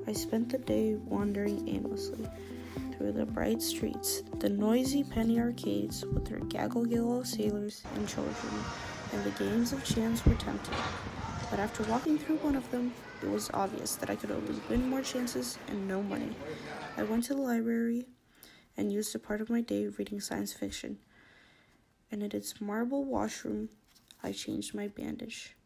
I spent the day wandering aimlessly through the bright streets, the noisy penny arcades with their gaggle-giggle of sailors and children, and the games of chance were tempting. But after walking through one of them, it was obvious that I could only win more chances and no money. I went to the library and used a part of my day reading science fiction, and in its marble washroom, I changed my bandage.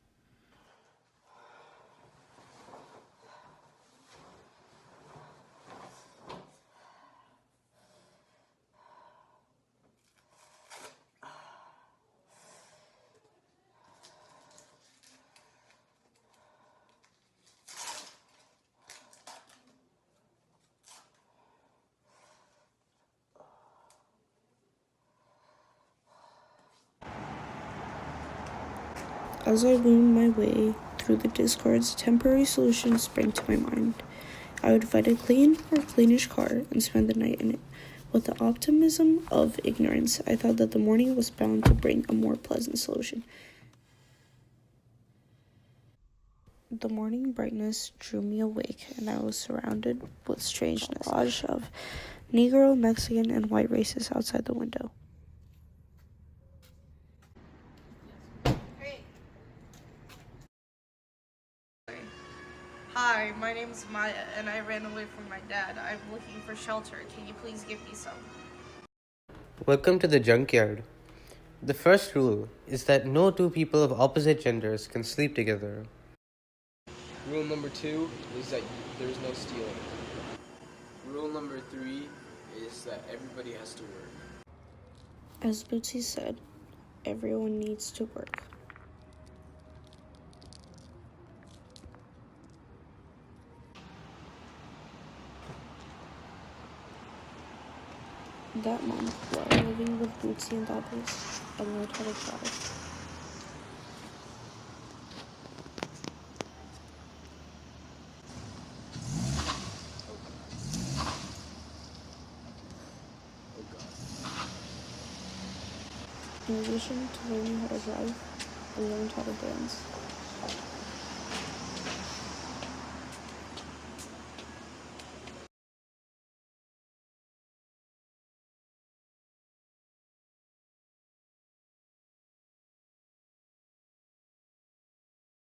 As I loomed my way through the discards, temporary solutions sprang to my mind. I would find a clean or cleanish car and spend the night in it. With the optimism of ignorance, I thought that the morning was bound to bring a more pleasant solution. The morning brightness drew me awake, and I was surrounded with strangeness. A collage of Negro, Mexican, and white races outside the window. Hi, my name's Maya, and I ran away from my dad. I'm looking for shelter. Can you please give me some? Welcome to the junkyard. The first rule is that no two people of opposite genders can sleep together. Rule number 2 is that there's no stealing. Rule number 3 is that everybody has to work. As Bootsy said, everyone needs to work. That month, while living with Bootsy and Dabbles, I learned how to drive. In addition to learning how to drive, I learned how to dance.